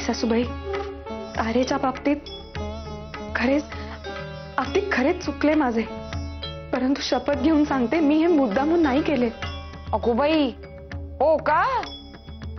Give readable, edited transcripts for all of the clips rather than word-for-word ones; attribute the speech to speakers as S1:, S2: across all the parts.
S1: सासूबाई, तारेच्या बाबतीत खरेच चुकले माझे, परंतु शपथ घेऊन सांगते मी हे मुद्दामून नाही केले.
S2: अगो बाई, हो का?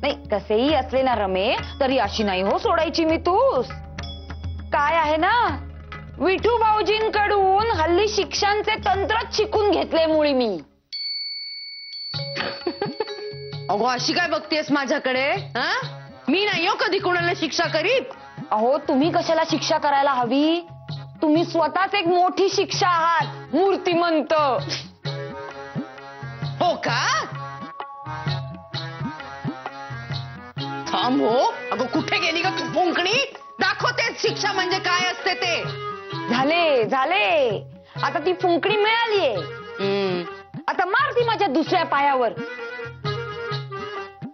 S2: नाही, कसेही असले ना रमे, तरी अशी नाही हो सोडायची मी तूस. काय आहे ना, विठू भाऊजींकडून हल्ली शिक्षांचे तंत्रच शिकून घेतले मुळी मी.
S3: अगो अशी काय बघतेस माझ्याकडे? मी नाही हो कधी कोणाला शिक्षा करीत.
S2: अहो, तुम्ही कशाला शिक्षा करायला हवी? तुम्ही स्वतःच एक मोठी शिक्षा आहात, मूर्तिमंत.
S3: हो का? थांब हो. अगो कुठे गेली का तू भोंकणी? दाखवतेच शिक्षा म्हणजे काय असते ते.
S2: झाले आता ती फुंकणी मिळालीये. आता मार ती माझ्या दुसऱ्या पायावर,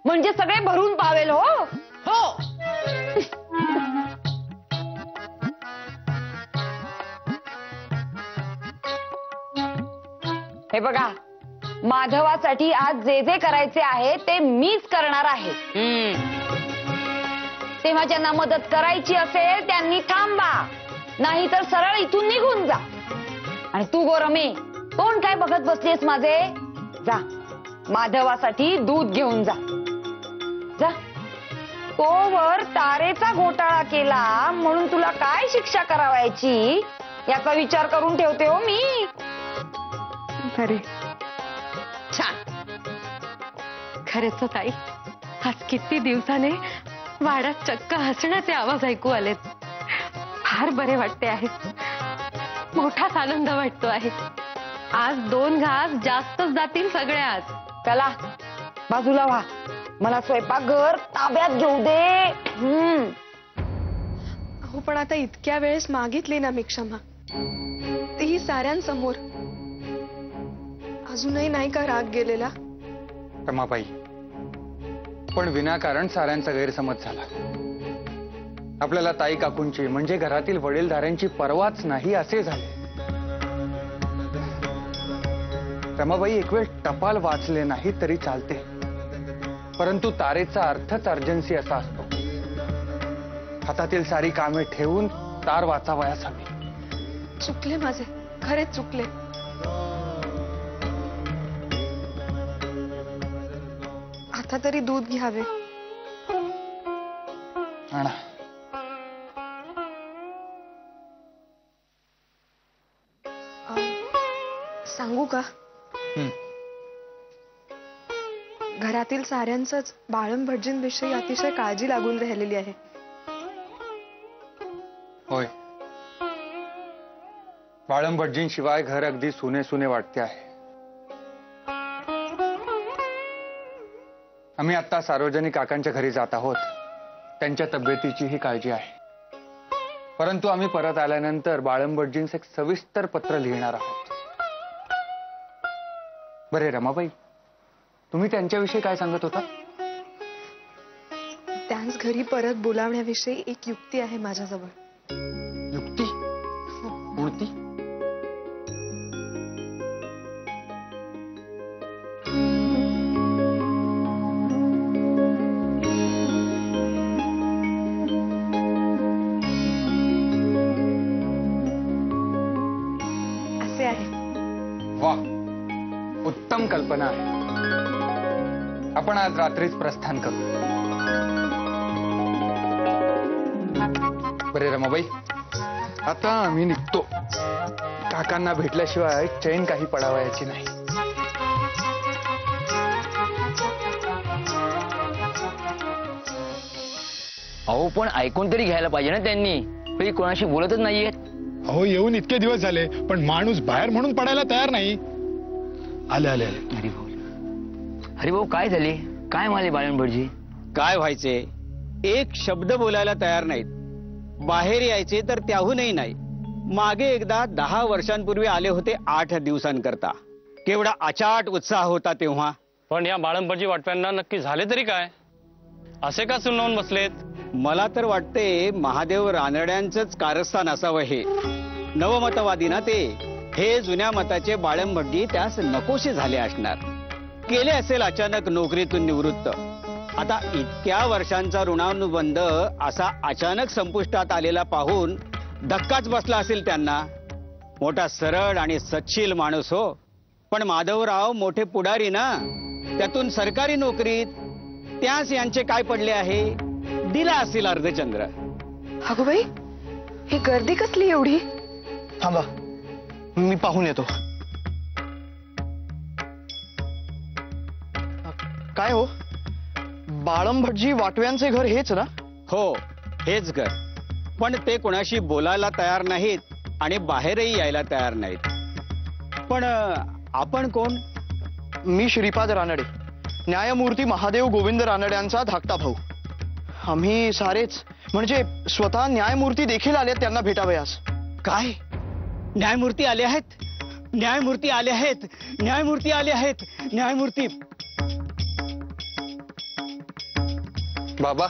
S2: म्हणजे सगळे भरून पावेल. हो
S3: हो.
S2: हे बघा, माधवासाठी आज जे जे करायचे आहे ते मीच करणार आहे. तेव्हा ज्यांना मदत करायची असेल त्यांनी थांबा, नाही तर सरळ इथून निघून जा. आणि तू गोरमे, तोंड काय बघत बसलीस माझे? जा, माधवासाठी दूध घेऊन जा. जा. तोवर तारेचा घोटाळा केला म्हणून तुला काय शिक्षा करावायची याचा विचार करून ठेवते हो मी.
S1: अरे
S3: छान.
S1: खरेच ताई, आज किती दिवसाने वाड्यात चक्क हसण्याचे आवाज ऐकू आलेत. फार बरे वाटते आहे, मोठाच आनंद वाटतो आहे. आज 2 घास जास्तच जातील सगळ्यात.
S2: चला बाजूला व्हा, मला स्वयंपाकघर ताब्यात घेऊ दे.
S1: अहो, पण आता इतक्या वेळेस मागितली ना मी क्षमा, तेही साऱ्यांसमोर. अजूनही नाही का राग गेलेला?
S4: रमाबाई, पण विनाकारण साऱ्यांचा गैरसमज झाला. आपल्याला ताई काकूंची म्हणजे घरातील वडीलधाऱ्यांची पर्वाच नाही असे झाले. रमाबाई, एक वेळ टपाल वाचले नाही तरी चालते, परंतु तारेचा अर्थच अर्जन्सी असा असतो. हातातील सारी कामे ठेवून तार वाचावयास हवी.
S1: चुकले माझे, खरेच चुकले. आता तरी दूध घ्यावे.
S4: आणा.
S1: सांगू का? घरातील साऱ्यांचंच बाळम भटजींविषयी अतिशय काळजी लागून राहिलेली आहे.
S4: होय, बाळम भटजींशिवाय घर अगदी सुने सुने वाटते आहे. आम्ही आता सार्वजनिक काकांच्या घरी जात आहोत. त्यांच्या तब्येतीचीही काळजी आहे, परंतु आम्ही परत आल्यानंतर बाळम भटजींचे एक सविस्तर पत्र लिहिणार आहोत. बरे रमाबाई, तुम्ही त्यांच्याविषयी काय सांगत होता?
S1: त्यांस घरी परत बोलावण्याविषयी एक युक्ती आहे माझ्याजवळ.
S4: युक्ती? कोणती?
S1: असे आहे.
S4: वा, उत्तम कल्पना आहे. आपण आज रात्रीच प्रस्थान करू. बरे रमाबाई, आता आम्ही निघतो. काकांना भेटल्याशिवाय चैन काही पडावयाची नाही.
S5: अहो, पण ऐकून तरी घ्यायला पाहिजे ना त्यांनी. तरी कोणाशी बोलतच नाहीयेत.
S6: अहो, येऊन इतके दिवस झाले पण माणूस बाहेर म्हणून पडायला तयार नाही. आले आले आले.
S5: हरिभाऊ, काय झाले? काय म्हणाले बाळम भटजी?
S7: काय व्हायचे? एक शब्द बोलायला तयार नाहीत. बाहेर यायचे तर त्याहूनही नाही. मागे एकदा 10 वर्षांपूर्वी आले होते 8 दिवसांकरता. केवढा अचाट उत्साह होता तेव्हा.
S8: पण या बाळम भटजी वाटव्यांना नक्की झाले तरी काय? असे का सुनावून बसलेत?
S7: मला तर वाटते महादेव रानड्यांचंच कारस्थान असावं हे. नवमतवादी ना ते. हे जुन्या मताचे बाळम भटजी त्यास नकोशे झाले असणार. केले असेल अचानक नोकरीतून निवृत्त. आता इतक्या वर्षांचा ऋणानुबंध असा अचानक संपुष्टात आलेला पाहून धक्काच बसला असेल त्यांना. मोठा सरळ आणि सच्शील माणूस हो, पण माधवराव मोठे पुढारी ना, त्यातून सरकारी नोकरीत त्यास यांचे काय पडले आहे, दिला असेल अर्धचंद्र.
S9: अगो बाई, ही गर्दी कसली एवढी?
S10: थांबा, मी पाहून येतो. काय हो, बाळंभटजी वाटव्यांचे घर हेच ना?
S7: हो, हेच घर. पण ते कोणाशी बोलायला तयार नाहीत आणि बाहेरही यायला तयार नाहीत. पण आपण कोण?
S10: मी श्रीपाद रानडे, न्यायमूर्ती महादेव गोविंद रानड्यांचा धाकटा भाऊ. आम्ही सारेच, म्हणजे स्वतः न्यायमूर्ती देखील आले त्यांना भेटावयास.
S7: काय? न्यायमूर्ती आले आहेत? न्यायमूर्ती आले आहेत? न्यायमूर्ती आले आहेत? न्यायमूर्ती.
S4: बाबा,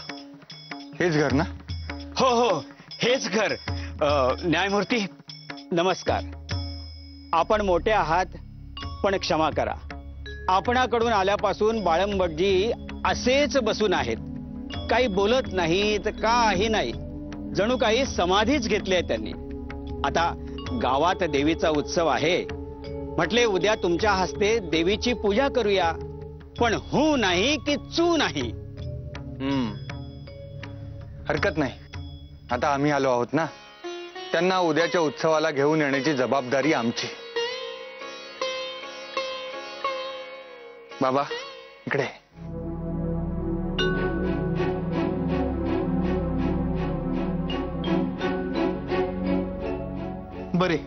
S4: हेच घर ना?
S7: हो हो, हेच घर. न्यायमूर्ती नमस्कार. आपण मोठे आहात, पण क्षमा करा. आपणाकडून आल्यापासून बाळंभटजी असेच बसून आहेत, काही बोलत नाहीत, काही नाही. जणू काही समाधीच घेतली आहे त्यांनी. आता गावात देवीचा उत्सव आहे, म्हटले उद्या तुमच्या हस्ते देवीची पूजा करूया. पण हू नाही की चू नाही.
S4: हरकत नाही. आता आम्ही आलो आहोत ना, त्यांना उद्याच्या उत्सवाला घेऊन येण्याची जबाबदारी आमची. बाबा, इकडे.
S10: बरे,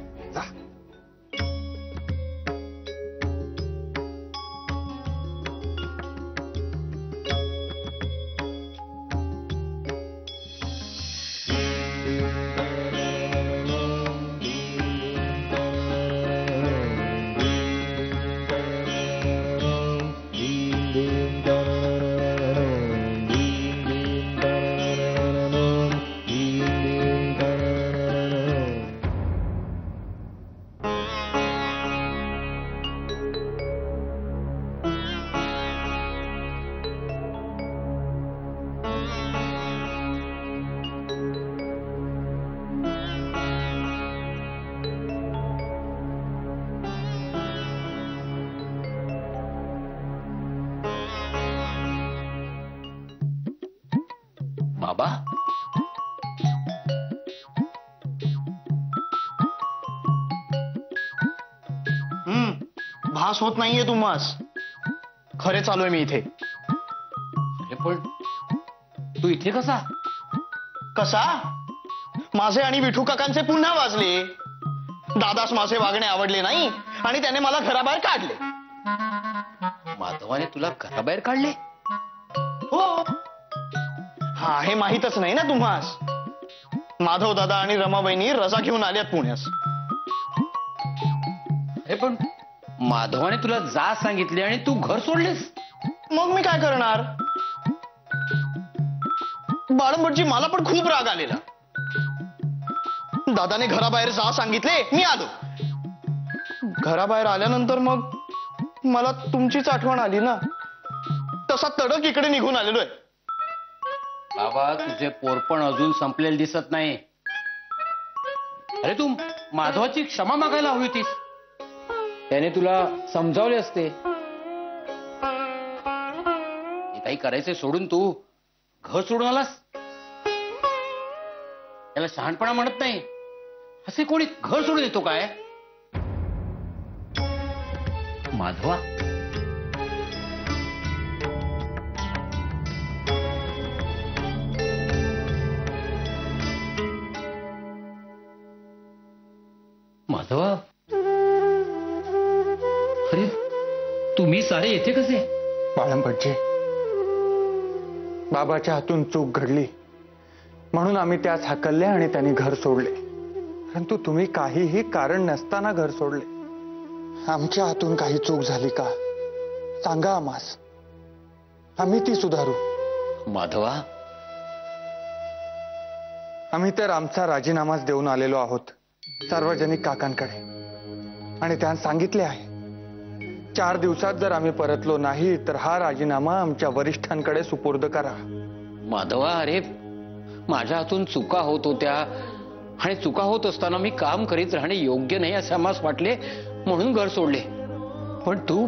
S5: बाबा,
S10: भास होत नाहीये तुम्हास. खरे चालू आहे मी इथे.
S5: अरे पण तू इथे कसा?
S10: कसा? माझे आणि विठू काकांचे पुन्हा वाजले. दादास माझे वागणे आवडले नाही आणि त्याने मला घराबाहेर काढले.
S5: माधवाने तुला घराबाहेर काढले?
S10: हो. हा, हे माहीतच नाही ना तुम्हास. माधव दादा आणि रमाबाईंनी रजा घेऊन आल्यात पुण्यास.
S5: अरे पण माधवाने तुला जा सांगितले आणि तू घर सोडलेस?
S10: मग मी काय करणार? बाळंभटजी, मला पण खूप राग आलेला. दादाने घराबाहेर जा सांगितले, मी आलो. घराबाहेर आल्यानंतर मग मला तुमचीच आठवण आली ना. तसा तडक इकडे निघून आलेलो आहे.
S5: बाबा, तुझे पोरपण अजून संपलेले दिसत नाही. अरे तू माधवाची क्षमा मागायला हवी होतीस. त्याने तुला समजावले असते. हे काही करायचे सोडून तू घर सोडून आलास. त्याला शहाणपणा म्हणत नाही. असे कोणी घर सोडून येतो काय? माधवा, माधवा, अरे तुम्ही सारे येथे कसे?
S4: बाळंभटजी, बाबाच्या हातून चूक घडली म्हणून आम्ही त्यास हाकलले आणि त्यांनी घर सोडले. परंतु तुम्ही काहीही कारण नसताना घर सोडले. आमच्या हातून काही चूक झाली का सांगा आम्हास, आम्ही ती सुधारू.
S5: माधवा,
S4: आम्ही तर आमचा राजीनामाच देऊन आलेलो आहोत सार्वजनिक काकांकडे आणि त्यांना सांगितले आहे 4 दिवसात जर आम्ही परतलो नाही तर हा राजीनामा आमच्या वरिष्ठांकडे सुपूर्द करा.
S5: माधवा, अरे माझ्या हातून चुका होत होत्या आणि चुका होत असताना मी काम करीत राहणे योग्य नाही असे आम्हास वाटले म्हणून घर सोडले. पण तू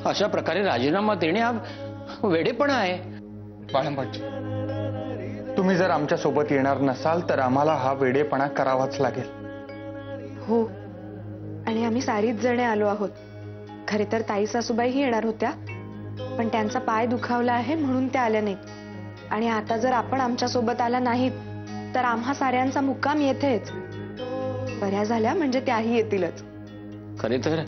S5: अशा प्रकारे राजीनामा देणे हा वेडेपणा आहे.
S4: बाळंबाजी, तुम्ही जर आमच्या सोबत येणार नसाल तर आम्हाला हा वेडेपणा करावाच लागेल.
S9: हो, आणि आम्ही सारीच जणे आलो आहोत. खरे तर ताई सासूबाईही येणार होत्या, पण त्यांचा पाय दुखावला आहे म्हणून त्या आल्या नाहीत. आणि आता जर आपण आमच्या सोबत आला नाहीत तर आम्हा साऱ्यांचा मुक्काम येथेच. बऱ्या झाल्या म्हणजे त्याही येतीलच.
S5: खरे तर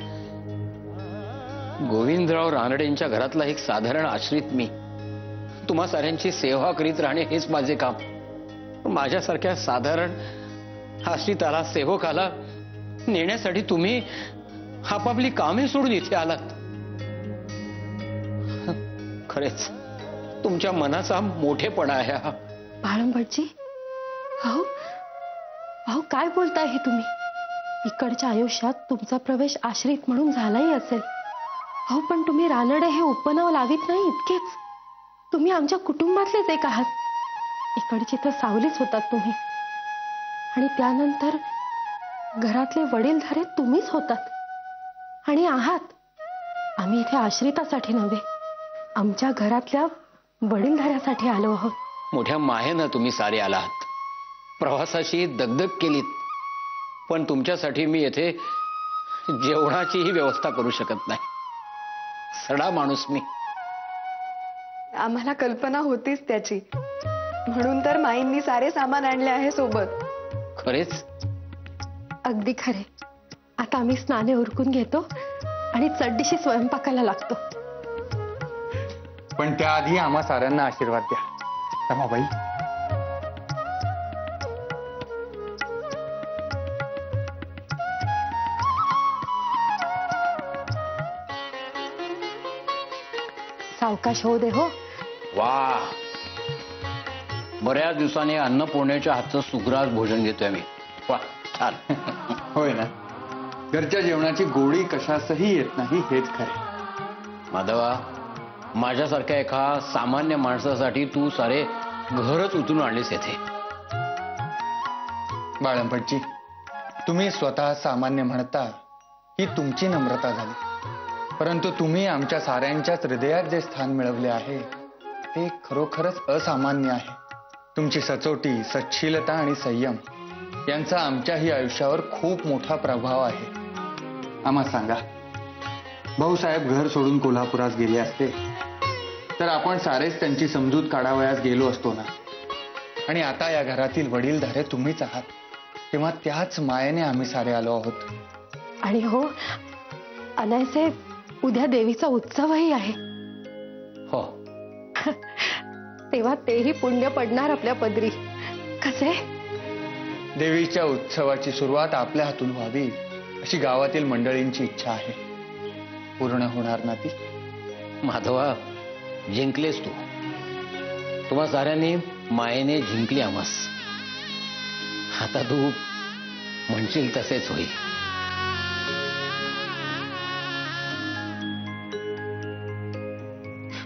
S5: गोविंदराव रानडेंच्या घरातला एक साधारण आश्रित मी. तुम्हा साऱ्यांची सेवा करीत राहणे हेच माझे काम. माझ्यासारख्या साधारण आश्रिताला, सेवकाला नेण्यासाठी तुम्ही आपापली कामे सोडून इथे आलात. खरेच तुमच्या मनाचा मोठेपणा आहे हा.
S1: बाळंभटजी, अहो अहो काय बोलताय हे तुम्ही? इकडच्या आयुष्यात तुमचा प्रवेश आश्रित म्हणून झालाही असेल. अहो पण तुम्ही रानडे हे उपनाव लावित नाही इतकेच. तुम्ही आमच्या कुटुंबातलेच एक आहात. इकडची तर सावलीच होतात तुम्ही. आणि त्यानंतर घरातले वडीलधारे तुम्हीच होतात आणि आहात. आम्ही इथे आश्रितासाठी नव्हे, आमच्या घरातल्या वडीलधाऱ्यासाठी आलो आहोत.
S5: मोठ्या मायेनं तुम्ही सारे आलात, प्रवासाची दगदग केलीत. पण तुमच्यासाठी मी येथे जेवणाचीही व्यवस्था करू शकत नाही. सडा माणूस मी.
S9: आम्हाला कल्पना होतीच त्याची, म्हणून तर माईंनी सारे सामान आणले आहे सोबत.
S5: खरेच?
S1: अगदी खरे. आता आम्ही स्नाने उरकून घेतो आणि चड्डीशी स्वयंपाकाला लागतो.
S4: पण त्याआधी आम्हा साऱ्यांना आशीर्वाद द्या. रमाबाई,
S1: सावकाश होऊ दे. हो
S5: वा, बऱ्याच दिवसांनी अन्नपूर्णेच्या हातचं सुग्रास भोजन घेतोय मी. वा, छान.
S4: होय ना, घरच्या जेवणाची गोडी कशासही येत नाही हेच खरे.
S5: माधवा, माझ्यासारख्या एका सामान्य माणसासाठी तू सारे घरच उचलून आणलीस येथे.
S4: बाळंपटजी, तुम्ही स्वतः सामान्य म्हणता ही तुमची नम्रता झाली. परंतु तुम्ही आमच्या साऱ्यांच्याच हृदयात जे स्थान मिळवले आहे ते खरोखरच असामान्य आहे. तुमची सचोटी, सच्छीलता आणि संयम यांचा आमच्याही आयुष्यावर खूप मोठा प्रभाव आहे. आम्हाला सांगा, भाऊसाहेब घर सोडून कोल्हापुरात गेले असते तर आपण सारेच त्यांची समजूत काढावयास गेलो असतो ना. आणि आता या घरातील वडीलधारे तुम्हीच आहात, तेव्हा त्याच मायेने आम्ही सारे आलो आहोत.
S1: आणि हो, अनायसे उद्या देवीचा उत्सवही आहे.
S5: हो,
S1: तेव्हा तेही पुण्य पडणार आपल्या पदरी. कसे?
S4: देवीच्या उत्सवाची सुरुवात आपल्या हातून व्हावी अशी गावातील मंडळींची इच्छा आहे. पूर्ण होणार ना ती?
S5: माधवा, जिंकलेस तू. तुम्हा साऱ्यांनी मायेने जिंकली आम्हास. आता तू म्हणशील तसेच होईल.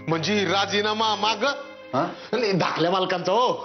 S11: म्हणजे राजीनामा माग धाकल्या मालकांचा. हो,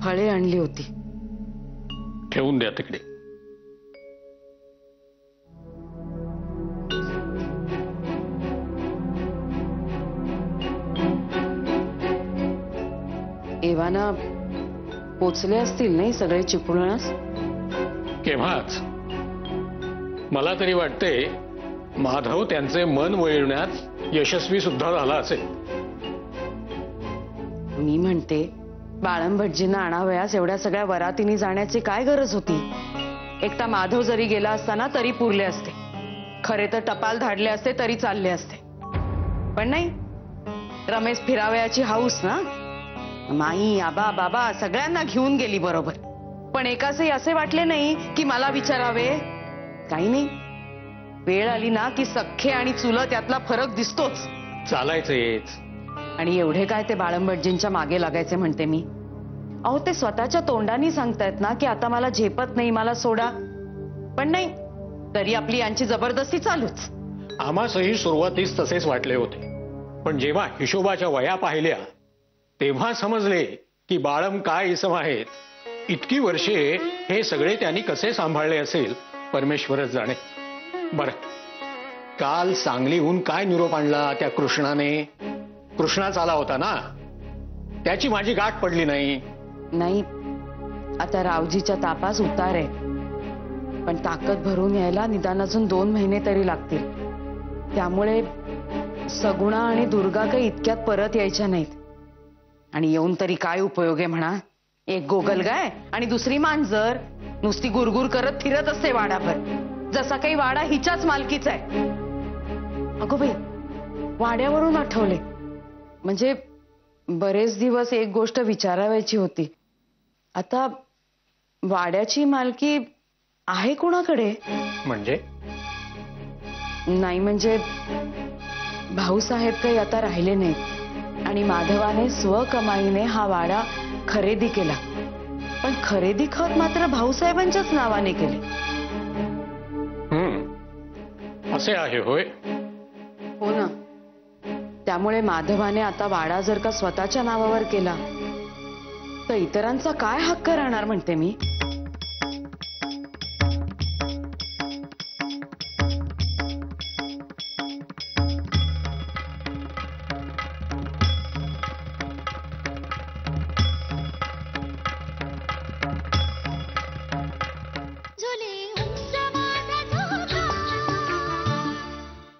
S2: फळे आणली होती.
S8: ठेवून द्या तिकडे.
S2: एव्हाना पोचले असतील नाही सगळे चिपळूणस?
S8: केव्हाच. मला तरी वाटते माधव त्यांचे मन वळविण्यात यशस्वी सुद्धा झाला असेल.
S2: मी म्हणते बाळम भटजींना आणावयास एवढ्या सगळ्या वरातीने जाण्याची काय गरज होती? एकटा माधव जरी गेला असताना तरी पुरले असते. खरे तर टपाल धाडले असते तरी चालले असते. पण नाही, रमेश फिरावयाची हाऊस ना. माई, आबा, बाबा सगळ्यांना घेऊन गेली बरोबर. पण एकाचही असे वाटले नाही की मला विचारावे. काही नाही, वेळ आली ना की सख्खे आणि चुलत यातला फरक दिसतोच.
S5: चालायचंच.
S2: आणि एवढे काय ते बाळम भटजींच्या मागे लागायचे म्हणते मी. अहो, ते स्वतःच्या तोंडानी सांगतायत ना की आता मला झेपत नाही, मला सोडा. पण नाही, तरी आपली यांची जबरदस्ती चालूच.
S5: आम्हासही सुरुवातीस तसेच वाटले होते, पण जेव्हा हिशोबाच्या वया पाहिल्या तेव्हा समजले की बाळम काय इसम आहेत. इतकी वर्षे हे सगळे त्यांनी कसे सांभाळले असेल परमेश्वरच जाणे. बर, काल सांगलीहून काय निरोप आणला त्या कृष्णाने? कृष्णाच आला होता ना, त्याची माझी गाठ पडली नाही.
S2: नाही, आता रावजीच्या तापास उतार आहे, पण ताकद भरून यायला निदान अजून 2 महिने तरी लागतील. त्यामुळे सगुणा आणि दुर्गा काही इतक्यात परत यायच्या नाहीत. आणि येऊन तरी काय उपयोग आहे म्हणा. एक गोगलगाय आणि दुसरी मांजर नुसती गुरगुर करत फिरत असते वाडाभर, जसा काही वाडा हिच्याच मालकीचा आहे. अगो बाई, वाड्यावरून आठवले. म्हणजे बरेच दिवस एक गोष्ट विचारावायची होती. आता वाड्याची मालकी आहे कोणाकडे?
S5: म्हणजे?
S2: नाही म्हणजे भाऊसाहेब काही आता राहिले नाहीत आणि माधवाने स्वकमाईने हा वाडा खरेदी केला. पण खरेदी खत मात्र भाऊसाहेबांच्याच नावाने केले.
S5: असे आहे होय?
S2: हो ना. त्यामुळे माधवाने आता वाडा जर का स्वतःच्या नावावर केला तर इतरांचा काय हक्क राहणार म्हणते मी.